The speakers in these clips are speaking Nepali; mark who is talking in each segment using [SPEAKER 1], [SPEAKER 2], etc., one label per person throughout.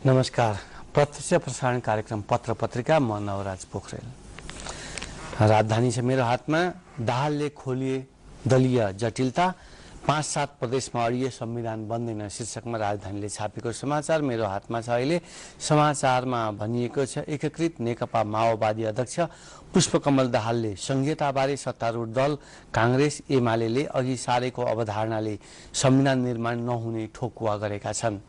[SPEAKER 1] नमस्कार। प्रत्यक्ष प्रसारण कार्यक्रम पत्र पत्रिका म नवराज पोखरेल। राजधानी छ मेरो हातमा। दाहालले खोलिए दलीय जटिलता, 5-7 प्रदेशमा अडिए संविधान बन्दैन शीर्षकमा राजधानीले छापेको समाचार मेरो हातमा छ अहिले। समाचारमा भनिएको छ एकीकृत नेकपा माओवादी अध्यक्ष पुष्पकमल दाहालले संहिताबारे सत्तारूढ दल कांग्रेस एमाले अघि सारेको अवधारणाले संविधान निर्माण नहुने ठोकुवा गरेका छन्।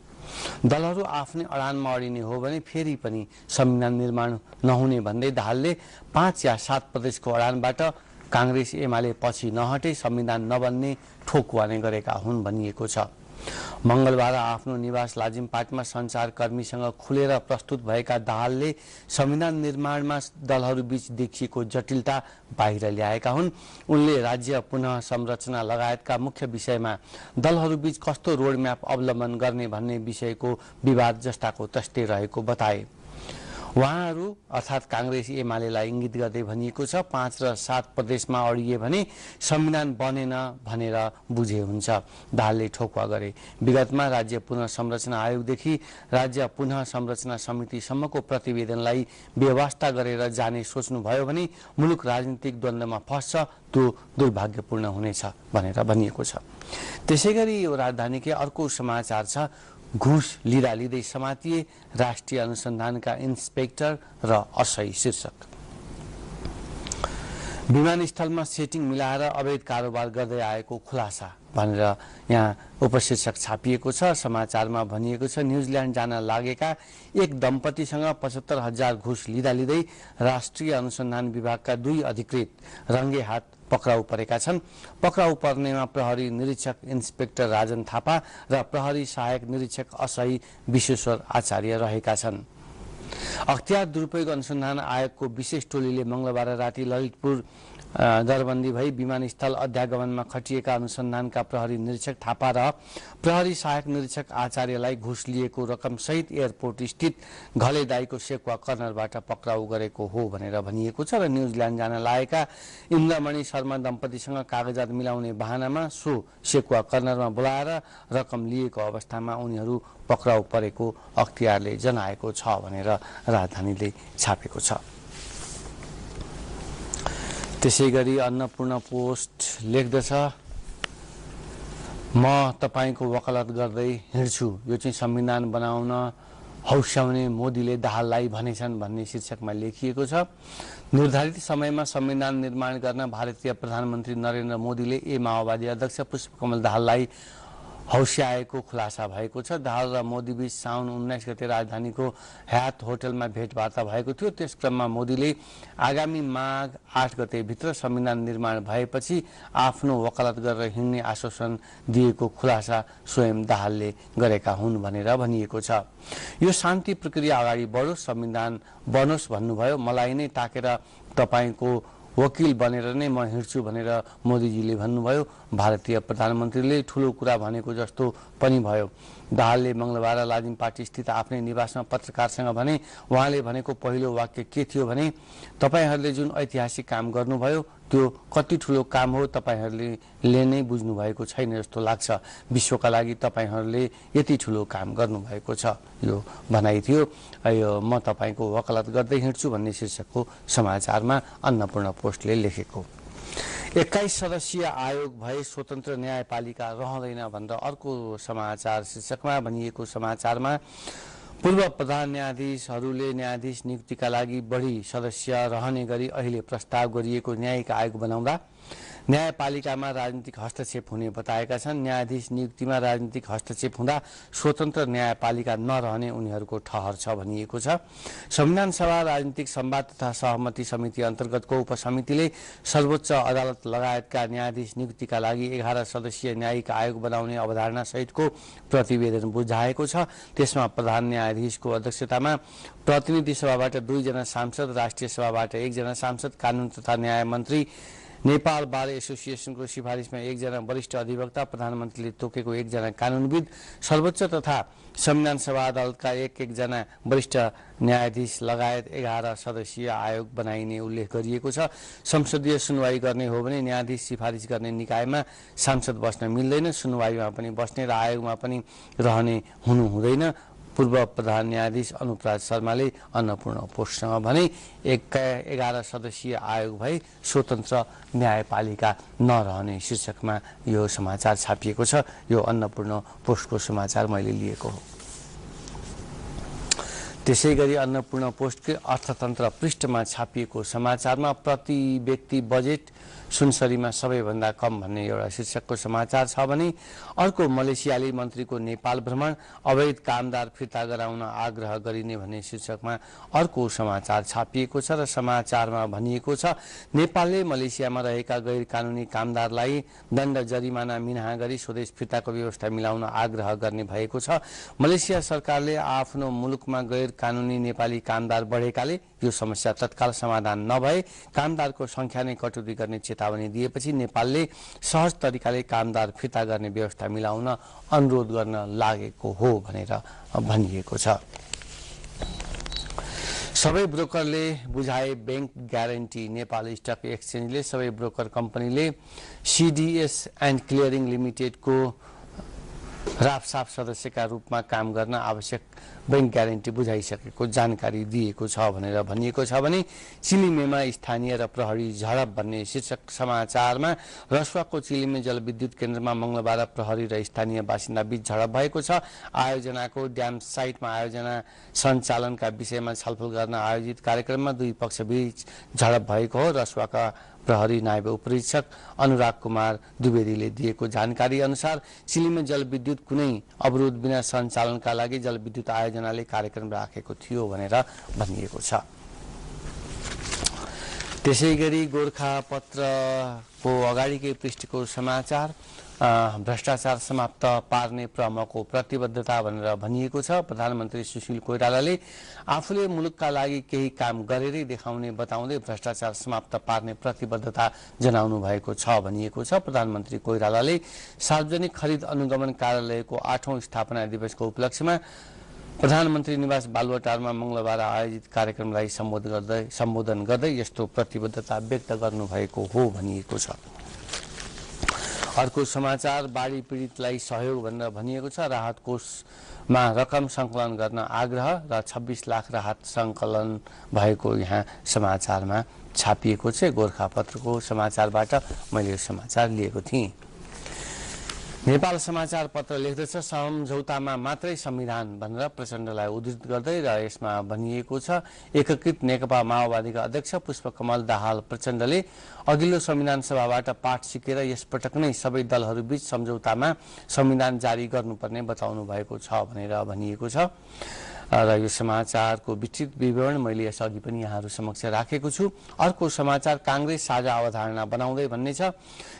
[SPEAKER 1] दलहरू आफ्नै अडानमा अडिने हो भने फेरि पनि संविधान निर्माण नहुने भन्दै दाहालले 5 या 7 प्रदेशको अडानबाट कांग्रेस एमाले पछि नहटे संविधान नबन्ने ठोकुवा नै गरेका हुन् भनिएको छ। मंगलबार आफ्नो निवास लाजिमपाटमा सञ्चारकर्मीसँग खुलेर प्रस्तुत भएका दाहालले संविधान निर्माणमा दलहरूबीच देखिएको जटिलता बाहिर ल्याएका हुन्। उनले राज्य पुनः संरचना लगायतका मुख्य विषयमा दलहरूबीच कस्तो रोडम्याप अवलम्बन गर्ने भन्ने विषयको विवाद जस्ताको तस्तै रहेको बताए। उहाँहरू अर्थात् कांग्रेस एमालेलाई इंगित गर्दै भनिएको छ 5 र 7 प्रदेशमा अडिए भने संविधान बनेन भनेर बुझे हुन्छ। दाहालले ठोकुवा गरे विगतमा राज्य पुनः संरचना आयोगदेखि राज्य पुनः संरचना समितिसम्मको प्रतिवेदनलाई व्यवस्था गरेर जाने सोच्नुभयो भने मुलुक राजनीतिक द्वन्द्वमा फस्छ, त्यो दुर्भाग्यपूर्ण हुनेछ भनेर भनिएको छ। त्यसैगरी यो राजधानीकै अर्को समाचार छ घुस लिँदै समातिए राष्ट्रिय अनुसन्धानका इन्सपेक्टर र असही शीर्षक। विमानस्थलमा सेटिङ मिलाएर अवैध कारोबार गर्दै आएको खुलासा भनेर यहाँ उपशीर्षक छापिएको छ। समाचारमा भनिएको छ न्युजिल्यान्ड जान लागेका एक दम्पतिसँग 75,000 घुस लिँदै राष्ट्रिय अनुसन्धान विभागका 2 अधिकृत रंगे हात पक्राउ परेका छन्। पक्राउ पर्नेमा प्रहरी निरीक्षक इन्सपेक्टर राजन थापा र प्रहरी सहायक निरीक्षक असही विश्वेश्वर आचार्य रहेका छन्। अख्तियार दुरुपयोग अनुसन्धान आयोगको विशेष टोलीले मंगलबार राति ललितपुर दरबन्दी भई विमानस्थल अध्यागमनमा खटिएका अनुसन्धानका प्रहरी निरीक्षक थापा र प्रहरी सहायक निरीक्षक आचार्यलाई घुस लिएको रकम सहित एयरपोर्ट स्थित घलेदाईको सेकुवा कर्नरबाट पक्राउ गरेको हो भनेर भनिएको छ। र न्युजिल्यान्ड जान लागेका इन्द्रमणि शर्मा दम्पतिसँग कागजात मिलाउने बहानामा सो सेकुवा कर्नरमा बोलाएर रकम लिएको अवस्थामा उनीहरू पक्राउ परेको अख्तियारले जनाएको छ भनेर राजधानीले छापेको छ। त्यसैगरी अन्नपूर्ण पोस्ट लेख्दछ म तपाईको वकालत गर्दै हिँड्छु, यो चाहिँ संविधान बनाउन हौस्याउने मोदीले दाहाललाई भनेछन् भन्ने शीर्षकमा लेखिएको छ। निर्धारित समयमा संविधान निर्माण गर्न भारतीय प्रधानमन्त्री नरेन्द्र मोदीले माओवादी अध्यक्ष पुष्पकमल दाहाललाई हौस्याएको खुलासा भएको छ। दाहाल र मोदीबीच साउन 19 गते राजधानीको हयात होटलमा भेटवार्ता भएको थियो। त्यस क्रममा मोदीले आगामी माघ 8 गते भित्र संविधान निर्माण भएपछि आफ्नो वकालत गरेर हिँड्ने आश्वासन दिएको खुलासा स्वयं दाहालले गरेका हुन् भनेर भनिएको छ। यो शान्ति प्रक्रिया अगाडि बढोस्, संविधान बनोस् भन्नुभयो। मलाई नै ताकेर तपाईको वकिल बनेर नै म हिँड्छु भनेर मोदीजीले भन्नुभयो। भारतीय प्रधानमन्त्रीले ठूलो कुरा भनेको जस्तो पनि भयो। दाहालले मंगलबार लाजिमपाट स्थित आफ्नै निवासमा पत्रकारसँग भने उहाँले भनेको पहिलो वाक्य के थियो भने तपाईहरूले जुन ऐतिहासिक काम गर्नुभयो त्यो कति ठूलो काम हो तपाईहरूले नै बुझ्नु भएको छैन जस्तो लाग्छ। विश्वका लागि तपाईहरूले यति ठूलो काम गर्नुभएको छ, यो भनाइ थियो। यो म तपाईको वकालत गर्दै हिँड्छु भन्ने शीर्षकको समाचारमा अन्नपूर्ण पोस्टले लेखेको। 21 सदस्यीय आयोग भए स्वतन्त्र न्यायपालिका रहँदैन भनेर अर्को समाचार शीर्षकमा भनिएको समाचारमा पूर्व प्रधान न्यायाधीशहरूले न्यायाधीश नियुक्तिका लागि बढी सदस्य रहने गरी अहिले प्रस्ताव गरिएको न्यायिक आयोग बनाउँदा न्यायपालिकामा राजनीतिक हस्तक्षेप हुने बताएका छन्। न्यायाधीश नियुक्तिमा राजनीतिक हस्तक्षेप हुँदा स्वतन्त्र न्यायपालिका नरहने उनीहरूको ठहर छ भनिएको छ। संविधान सभा राजनीतिक संवाद तथा सहमति समिति अन्तर्गतको उपसमितिले सर्वोच्च अदालत लगायतका न्यायाधीश नियुक्तिका लागि 11 सदस्यीय न्यायिक आयोग बनाउने अवधारणा सहितको प्रतिवेदन बुझाएको छ। त्यसमा प्रधान न्यायाधीशको अध्यक्षतामा प्रतिनिधि सभाबाट 2 जना सांसद, राष्ट्रिय सभाबाट 1 जना सांसद, कानून तथा न्याय मन्त्री, नेपाल बार एसोसिएसनको सिफारिसमा 1 जना वरिष्ठ अधिवक्ता, प्रधानमन्त्रीले तोकेको 1 जना कानूनविद, सर्वोच्च तथा संविधान सभा अदालतका 1-1 जना वरिष्ठ न्यायाधीश लगायत 11 सदस्यीय आयोग बनाइने उल्लेख गरिएको छ। संसदीय सुनवाई गर्ने हो भने न्यायाधीश सिफारिस गर्ने निकायमा सांसद बस्न मिल्दैन, सुनवाईमा पनि बस्ने र आयोगमा पनि रहने हुनु हुँदैन। पूर्व प्रधान न्यायाधीश अनुपराज शर्माले अन्नपूर्ण पोस्टसँग भने 11 सदस्यीय आयोग भई स्वतन्त्र न्यायपालिका नरहने शीर्षकमा यो समाचार छापिएको छ। यो अन्नपूर्ण पोस्टको समाचार मैले लिएको हो। त्यसैगरी अन्नपूर्ण पोस्टकै अर्थतन्त्र पृष्ठमा छापिएको समाचारमा प्रति व्यक्ति बजेट सुनसरीमा सबैभन्दा कम भन्ने एउटा शीर्षकको समाचार छ भने अर्को मलेसियाली मन्त्रीको नेपाल भ्रमण अवैध कामदार फिर्ता गराउन आग्रह गरिने भन्ने शीर्षकमा अर्को समाचार छापिएको छ र समाचारमा भनिएको छ नेपालले मलेसियामा रहेका गैर कानुनी कामदारलाई दण्ड जरिमाना मिनाहा गरी स्वदेश फिर्ताको व्यवस्था मिलाउन आग्रह गर्ने भएको छ। मलेसिया सरकारले आफ्नो मुलुकमा गैर कानुनी नेपाली कामदार बढेकाले यो समस्या तत्काल समाधान नभए कामदारको संख्या नै कटौती गर्ने चेतावनी दिएपछि नेपालले सहज तरिकाले कामदार फिर्ता गर्ने व्यवस्था मिलाउन अनुरोध गर्न लागेको हो भनेर भनिएको छ। सबै ब्रोकरले बुझाए बैंक ग्यारेन्टी। नेपाल स्टक एक्सचेन्जले सबै ब्रोकर कम्पनीले सीडीएस एन्ड क्लियरिङ लिमिटेडको राफसाफ सदस्यका रूपमा काम गर्न आवश्यक बैंक ग्यारेन्टी बुझाइसकेको जानकारी दिएको छ भनेर भनिएको छ भने चिलिमेमा स्थानीय र प्रहरी झडप भन्ने शीर्षक समाचारमा रसुवाको चिलिमे जलविद्युत केन्द्रमा मंगलबार प्रहरी र स्थानीय बासिन्दा बीच झडप भएको छ। आयोजनाको ड्याम साइटमा आयोजना सञ्चालनका विषयमा छलफल गर्न आयोजित कार्यक्रममा दुई पक्षबीच झडप भएको हो। रसुवाका प्रहरी नायब उपरीक्षक अनुराग कुमार द्विवेदीले दिएको जानकारी अनुसार चिलिमे जलविद्युत कुनै अवरोध बिना सञ्चालनका लागि जलविद्युत आयोजनाले कार्यक्रम राखेको थियो भनेर भनिएको छ। त्यसैगरी गोरखापत्रको अगाडिकै पृष्ठको समाचार भ्रष्टाचार समाप्त पार्ने प्रमुखको प्रतिबद्धता भनेर भनिएको छ। प्रधानमन्त्री सुशील कोइरालाले आफूले मुलुकका लागि केही काम गरेरै देखाउने बताउँदै भ्रष्टाचार समाप्त पार्ने प्रतिबद्धता जनाउनु भएको छ भनिएको छ। प्रधानमन्त्री कोइरालाले सार्वजनिक खरिद अनुगमन कार्यालयको 8औं स्थापना दिवसको उपलक्ष्यमा प्रधानमन्त्री निवास बालुवाटारमा मंगलबार आयोजित कार्यक्रमलाई सम्बोधन गर्दै यस्तो प्रतिबद्धता व्यक्त गर्नुभएको हो भनिएको छ। अर्को समाचार बाढी पीडितलाई सहयोग भनेर भनिएको छ। राहत कोषमा रकम संकलन गर्न आग्रह र 26 लाख राहत संकलन भएको यहाँ समाचारमा छापिएको छ। गोरखापत्रको समाचारबाट मैले यो समाचार लिएको थिएँ। नेपाल समाचार पत्र लेख्दछ सम्झौतामा मात्रै संविधान भनेर प्रचण्डलाई उद्धृत गर्दै र यसमा भनिएको छ एकीकृत नेकपा माओवादीका अध्यक्ष पुष्पकमल दाहाल प्रचण्डले अघिल्लो संविधान सभाबाट पाठ सिकेर यसपटक नै सबै दलहरूबीच सम्झौतामा संविधान जारी गर्नुपर्ने बताउनु भएको छ भनेर भनिएको छ र यो समाचारको विस्तृत विवरण मैले यसअघि पनि यहाँहरू समक्ष राखेको छु। अर्को समाचार कांग्रेस साझा अवधारणा बनाउँदै भन्ने छ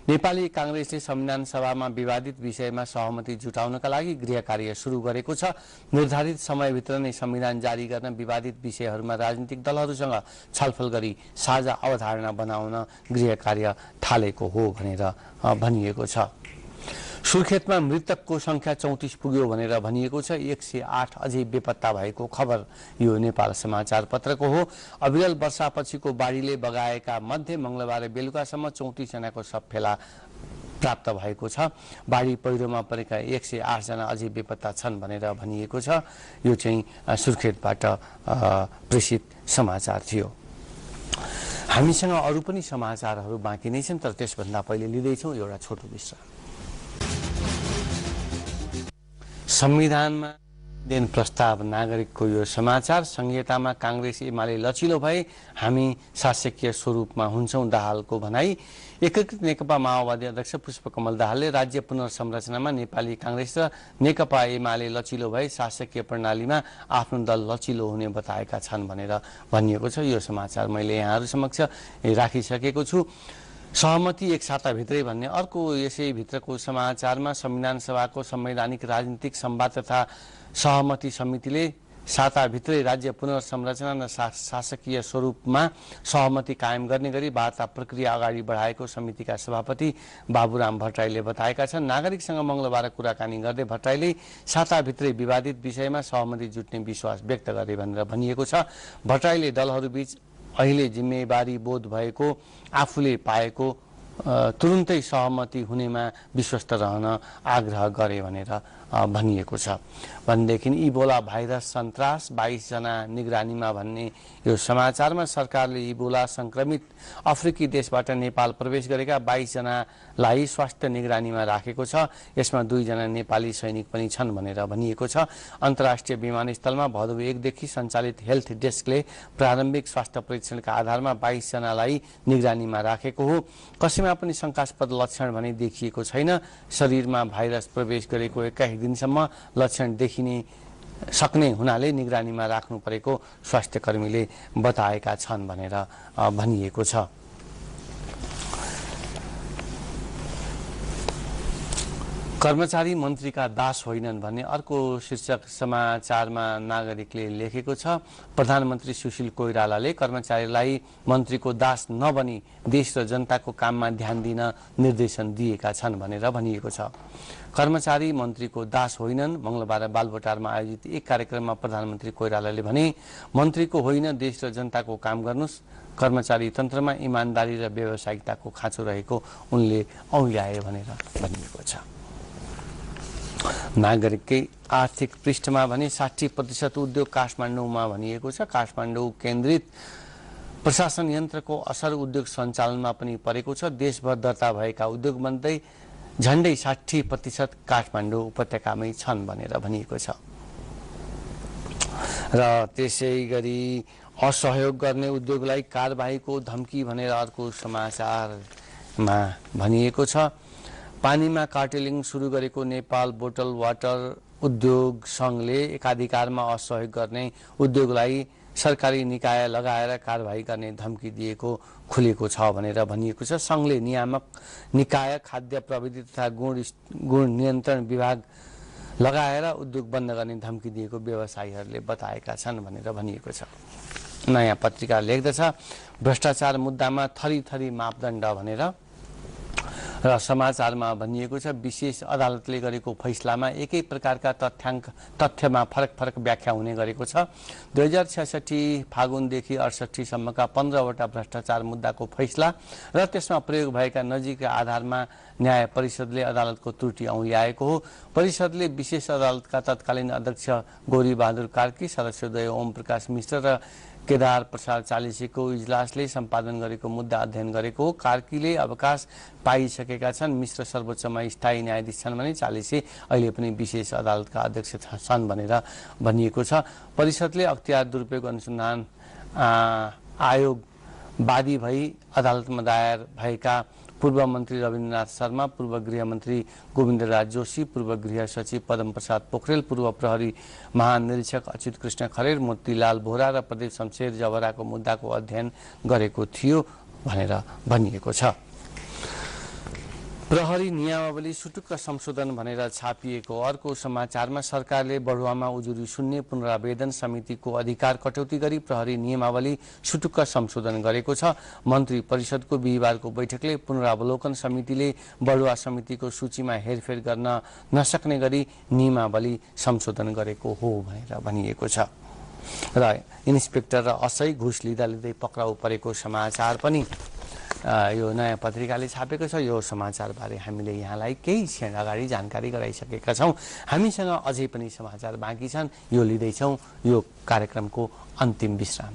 [SPEAKER 1] नेपाली कांग्रेसले संविधान सभामा विवादित विषयमा सहमति जुटाउनका लागि गृह कार्य सुरु गरेको छ। निर्धारित समयभित्र नै संविधान जारी गर्न विवादित विषयहरूमा राजनीतिक दलहरूसँग छलफल गरी साझा अवधारणा बनाउन गृह कार्य थालेको हो भनेर भनिएको छ। सुर्खेतमा मृतकको संख्या 34 पुग्यो भनेर भनिएको छ। 108 अझै बेपत्ता भएको खबर यो नेपाल समाचार पत्रको हो। अविरल वर्षापछिको बाढीले बगाएका मध्ये मंगलबार बेलुकासम्म 34 जनाको शव फेला प्राप्त भएको छ। बाढी पहिरोमा परेका 108 जना अझै बेपत्ता छन् भनेर भनिएको छ। यो चाहिँ सुर्खेतबाट प्रेषित समाचार थियो। हामीसँग अरू पनि समाचारहरू बाँकी नै छन् तर त्यसभन्दा पहिले लिँदैछौँ एउटा छोटो विश्राम। संविधानमा देन प्रस्ताव नागरिकको यो समाचार संहितामा कांग्रेस एमाले लचिलो भए हामी शासकीय स्वरूपमा हुन्छौं दाहालको भनाई। एकीकृत नेकपा माओवादी अध्यक्ष पुष्पकमल दाहालले राज्य पुनर्संरचनामा नेपाली कांग्रेस र नेकपा एमाले लचिलो भए शासकीय प्रणालीमा आफ्नो दल लचिलो हुने बताएका छन् भनेर भनिएको छ। यो समाचार मैले यहाँहरू समक्ष राखिसकेको छु। सहमति एक साताभित्रै भन्ने अर्को यसै भित्रको समाचारमा संविधान सभाको संवैधानिक राजनीतिक संवाद तथा सहमति समितिले साताभित्रै राज्य पुनर्संरचना र शासकीय स्वरूपमा सहमति कायम गर्ने गरी वार्ता प्रक्रिया अगाडि बढाएको समितिका सभापति बाबुराम भट्टराईले बताएका छन्। नागरिकसँग मंगलबार कुराकानी गर्दै भट्टराईले साताभित्रै विवादित विषयमा सहमति जुट्ने विश्वास व्यक्त गरे भनेर भनिएको छ। भट्टराईले दलहरूबीच अहिले जिम्मेवारी बोध भएको आफूले पाएको तुरुन्तै सहमति हुनेमा विश्वस्त रहन आग्रह गरे भनेर भनिएको छ। भनेदेखि इबोला भाइरस सन्तास 22 जना निगरानीमा भन्ने यो समाचारमा सरकारले इबोला संक्रमित अफ्रिकी देशबाट नेपाल प्रवेश गरेका 22 जनालाई स्वास्थ्य निगरानीमा राखेको छ। यसमा 2 जना नेपाली सैनिक पनि छन् भनेर भनिएको छ। अन्तर्राष्ट्रिय विमानस्थलमा भदौ 1 देखि सञ्चालित हेल्थ डेस्कले प्रारम्भिक स्वास्थ्य परीक्षणका आधारमा 22 जनालाई निगरानीमा राखेको हो। कसैमा पनि शंकास्पद लक्षण भने देखिएको छैन। शरीरमा भाइरस प्रवेश गरेको 21 दिनसम्म लक्षण देखिने सक्ने हुनाले निगरानीमा राख्नु परेको स्वास्थ्य कर्मीले बताएका छन् भनेर भनिएको छ। कर्मचारी मन्त्रीका दास होइनन् भन्ने अर्को शीर्षक समाचारमा नागरिकले लेखेको छ। प्रधानमन्त्री सुशील कोइरालाले कर्मचारीलाई मन्त्रीको दास नबनी देश र जनताको काममा ध्यान दिन निर्देशन दिएका छन् भनेर भनिएको छ। कर्मचारी मन्त्रीको दास होइनन्। मंगलबार बालबोटारमा आयोजित एक कार्यक्रममा प्रधानमन्त्री कोइरालाले भने, मन्त्रीको होइन देश र जनताको काम गर्नुस्। कर्मचारी तन्त्रमा इमानदारी र व्यावसायिकताको खाँचो रहेको उनले औल्याए भनेर भनिएको छ। नागरिककै आर्थिक पृष्ठमा भने 60% उद्योग काठमाडौँमा भनिएको छ। काठमाडौँ केन्द्रित प्रशासन यन्त्रको असर उद्योग सञ्चालनमा पनि परेको छ। देशभर दर्ता भएका उद्योग मध्ये झण्डै 60% काठमाडौँ उपत्यकामै छन् भनेर भनिएको छ। र त्यसै गरी असहयोग गर्ने उद्योगलाई कारबाहीको धम्की भनेर अर्को समाचारमा भनिएको छ। पानीमा कार्टेलिङ सुरु गरेको नेपाल बोटल वाटर उद्योग संघले एकाधिकारमा असहयोग गर्ने उद्योगलाई सरकारी निकाय लगाएर कारबाही गर्ने धम्की दिएको खुलेको छ भनेर भनिएको छ। संघले नियामक निकाय, खाद्य प्रविधि तथा गुण नियन्त्रण विभाग लगाएर उद्योग बन्द गर्ने धम्की दिएको व्यवसायीहरूले बताएका छन् भनेर भनिएको छ। नयाँ पत्रिका लेख्दछ, भ्रष्टाचार मुद्दामा थरी मापदण्ड भनेर र समाचारमा भनिएको छ। विशेष अदालतले गरेको फैसलामा एकै प्रकारका तथ्यमा फरक व्याख्या हुने गरेको छ। 2066 फागुनदेखि 68 सम्मका 15 वटा भ्रष्टाचार मुद्दाको फैसला र त्यसमा प्रयोग भएका नजिकका आधारमा न्याय परिषदले अदालतको त्रुटि औल्याएको हो। परिषदले विशेष अदालतका तत्कालीन अध्यक्ष गौरी बहादुर कार्की, सदस्यद्वय ओम प्रकाश मिश्र र केदार प्रसाद चालिसेको इजलासले सम्पादन गरेको मुद्दा अध्ययन गरेको हो। कार्कीले अवकाश पाइसकेका छन्। मिश्र सर्वोच्चमा स्थायी न्यायाधीश छन् भने चालिसे अहिले पनि विशेष अदालतका अध्यक्ष छन् भनेर भनिएको छ। परिषदले अख्तियार दुरुपयोग अनुसन्धान आयोग वादी भई अदालतमा दायर भएका पूर्व मन्त्री रविन्द्रनाथ शर्मा, पूर्व गृहमन्त्री गोविन्दराज जोशी, पूर्व गृह सचिव पदम प्रसाद पोखरेल, पूर्व प्रहरी महानिरीक्षक अच्युत कृष्ण खरेल, मोतीलाल बोहरा र प्रदीप शमशेर जवराको मुद्दाको अध्ययन गरेको थियो भनेर भनिएको छ। प्रहरी नियमावली सुटुक्क संशोधन भनेर छापिएको अर्को समाचारमा सरकारले बढुवामा उजुरी सुन्ने पुनरावेदन समितिको अधिकार कटौती गरी प्रहरी नियमावली सुटुक्क संशोधन गरेको छ। मन्त्री परिषदको बिहिबारको बैठकले पुनरावलोकन समितिले बढुवा समितिको सूचीमा हेरफेर गर्न नसक्ने गरी नियमावली संशोधन गरेको हो भनेर भनिएको छ। र इन्सपेक्टर र असै घुस लिँदा पक्राउ परेको समाचार पनि यो नयाँ पत्रिकाले छापेको छ। यो समाचारबारे हामीले यहाँलाई केही क्षण अगाडि जानकारी गराइसकेका छौँ। हामीसँग अझै पनि समाचार बाँकी छन्, यो लिँदैछौँ यो कार्यक्रमको अन्तिम विश्राम।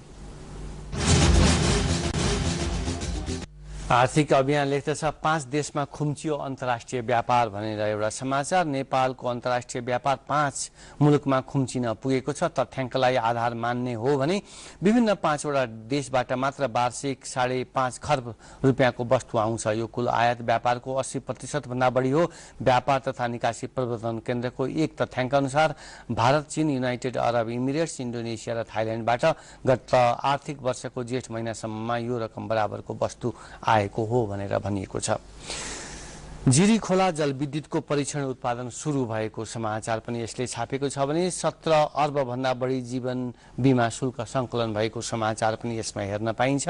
[SPEAKER 1] आर्थिक अभियान लेख्दछ, 5 देशमा खुम्चियो अन्तर्राष्ट्रिय व्यापार भनेर एउटा समाचार। नेपालको अन्तर्राष्ट्रिय व्यापार 5 मुलुकमा खुम्चिन पुगेको छ। तथ्याङ्कलाई आधार मान्ने हो भने विभिन्न 5 वटा देशबाट मात्र वार्षिक 5.5 खर्ब रुपियाँको वस्तु आउँछ। यो कुल आयात व्यापारको 80% भन्दा बढी हो। व्यापार तथा निकासी प्रवर्धन केन्द्रको एक तथ्याङ्क अनुसार भारत, चीन, युनाइटेड अरब इमिरेट्स, इन्डोनेसिया र थाइल्याण्डबाट गत आर्थिक वर्षको जेठ महिनासम्ममा यो रकम बराबरको वस्तु आएको हो भनेर भनिएको छ। जिरी खोला जलविद्युतको परीक्षण उत्पादन सुरु भएको समाचार पनि यसले छापेको छ भने 17 अर्ब भन्दा बढी जीवन बीमा शुल्क सङ्कलन भएको समाचार पनि यसमा हेर्न पाइन्छ।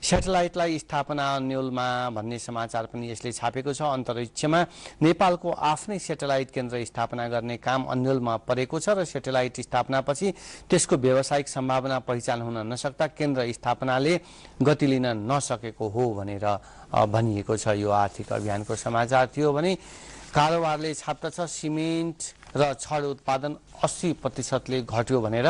[SPEAKER 1] स्याटेलाइटलाई स्थापना अन्यलमा भन्ने समाचार पनि यसले छापेको छ। अन्तरिक्षमा नेपालको आफ्नै स्याटेलाइट केन्द्र स्थापना गर्ने काम अन्यलमा परेको छ र स्याटेलाइट स्थापनापछि त्यसको व्यावसायिक सम्भावना पहिचान हुन नसक्दा केन्द्र स्थापनाले गति लिन नसकेको हो भनेर भनिएको छ। यो आर्थिक अभियानको समाचार थियो भने कारोबारले छाप्दछ सिमेन्ट र छड उत्पादन 80% घट्यो भनेर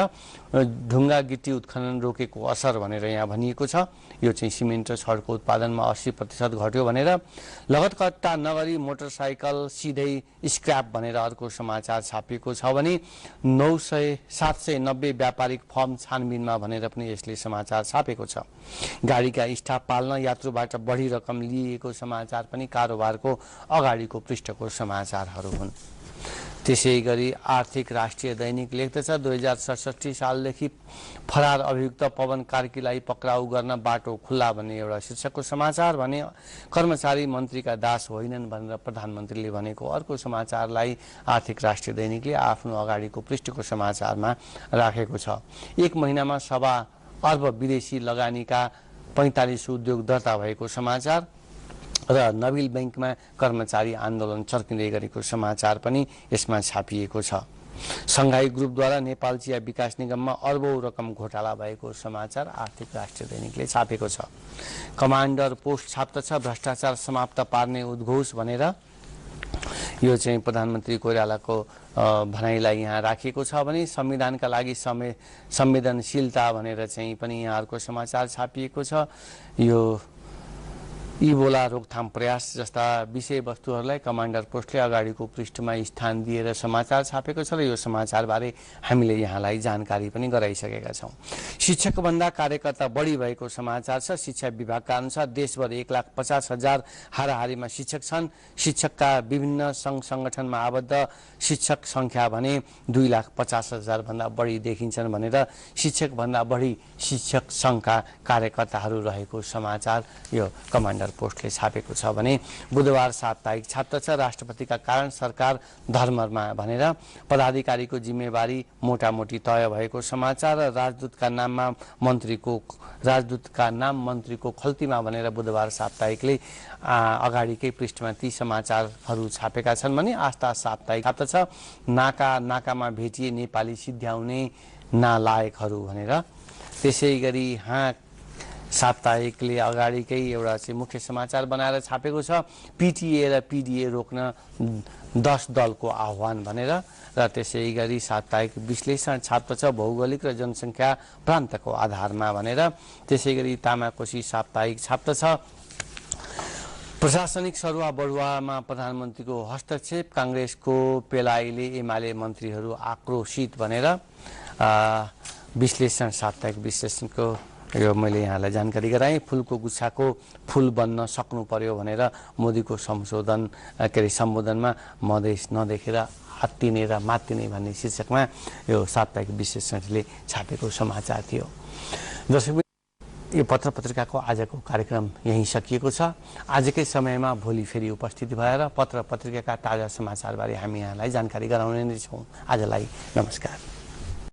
[SPEAKER 1] ढुङ्गा गिटी उत्खनन रोकेको असर भनेर यहाँ भनिएको छ। यो चाहिँ सिमेन्ट र छडको उत्पादनमा 80% घट्यो भनेर लगतकट्टा नगरी मोटरसाइकल सिधै स्क्रैप भनेर अर्को समाचार छापिएको छ भने 790 व्यापारिक फर्म छानबिनमा भनेर पनि यसले समाचार छापेको छ। गाडीका स्टाफ पाल्न यात्रुबाट बढी रकम लिएको समाचार पनि कारोबारको अगाडिको पृष्ठको समाचारहरू हुन्। त्यसै गरी आर्थिक राष्ट्रिय दैनिक लेख्दछ 2067 सालदेखि फरार अभियुक्त पवन कार्कीलाई पक्राउ गर्न बाटो खुल्ला भन्ने एउटा शीर्षकको समाचार भने कर्मचारी मन्त्रीका दास होइनन् भनेर प्रधानमन्त्रीले भनेको अर्को समाचारलाई आर्थिक राष्ट्रिय दैनिकले आफ्नो अगाडिको पृष्ठको समाचारमा राखेको छ। एक महिनामा 1.25 अर्ब विदेशी लगानीका 45 उद्योग दर्ता भएको समाचार र नबिल बैंकमा कर्मचारी आन्दोलन चर्किँदै गरेको समाचार पनि यसमा छापिएको छ। संघाई ग्रुपद्वारा नेपाल चिया विकास निगममा अर्बौं रकम घोटाला भएको समाचार आर्थिक राष्ट्रिय दैनिकले छापेको छ। कमान्डर पोस्ट छाप्दछ भ्रष्टाचार समाप्त पार्ने उद्घोष भनेर यो चाहिँ प्रधानमन्त्री कोइरालाको भनाइलाई यहाँ राखिएको छ भने संविधानका लागि संवेदनशीलता भनेर चाहिँ पनि यहाँहरूको समाचार छापिएको छ। यो इबोला रोकथाम प्रयास जस्ता विषयवस्तुहरूलाई कमान्डर पोस्टले अगाडिको पृष्ठमा स्थान दिएर समाचार छापेको छ र यो समाचारबारे हामीले यहाँलाई जानकारी पनि गराइसकेका छौँ। शिक्षकभन्दा कार्यकर्ता बढी भएको समाचार छ। शिक्षा विभागका अनुसार देशभर 1,50,000 हाराहारीमा शिक्षक छन्। शिक्षकका विभिन्न सङ्घ सङ्गठनमा आबद्ध शिक्षक सङ्ख्या भने 2,50,000 भन्दा बढी देखिन्छन् भनेर शिक्षकभन्दा बढी शिक्षक सङ्घका कार्यकर्ताहरू रहेको समाचार यो कमान्डर पोस्टले छापेको छ भने बुधबार साप्ताहिक छाप्दछ राष्ट्रपतिका कारण सरकार धर्ममा भनेर पदाधिकारीको जिम्मेवारी मोटामोटी तय भएको समाचार र राजदूतका नाम मन्त्रीको खल्तीमा भनेर बुधबार साप्ताहिकले अगाडिकै पृष्ठमा ती समाचारहरू छापेका छन् भने आस्था साप्ताहिक छाप्दछ नाकामा भेटिए नेपाली सिद्ध्याउने नालायकहरू भनेर। त्यसै गरी साप्ताहिकले अगाडिकै एउटा चाहिँ मुख्य समाचार बनाएर छापेको छ पिटिए र पिडिए रोक्न 10 दलको आह्वान भनेर र त्यसै गरी साप्ताहिक विश्लेषण छाप्दछ भौगोलिक र जनसङ्ख्या प्रान्तको आधारमा भनेर। त्यसै गरी तामाकोशी साप्ताहिक छाप्दछ प्रशासनिक सरुवा बढुवामा प्रधानमन्त्रीको हस्तक्षेप काङ्ग्रेसको पेलाइले एमाले मन्त्रीहरू आक्रोशित भनेर विश्लेषण साप्ताहिक विश्लेषणको यो मैले यहाँलाई जानकारी गराएँ। फुलको गुच्छाको फुल बन्न सक्नु पर्यो भनेर मोदीको सम्बोधनमा मधेस नदेखेर हात्तिने र मात्तिने भन्ने शीर्षकमा यो साप्ताहिक विश्लेषणले छापेको समाचार थियो। दर्शक यो पत्र पत्रिकाको आजको कार्यक्रम यही सकिएको छ। आजकै समयमा भोलि फेरि उपस्थित भएर पत्र पत्रिकाका ताजा समाचारबारे हामी यहाँलाई जानकारी गराउने नै छौँ। आजलाई नमस्कार।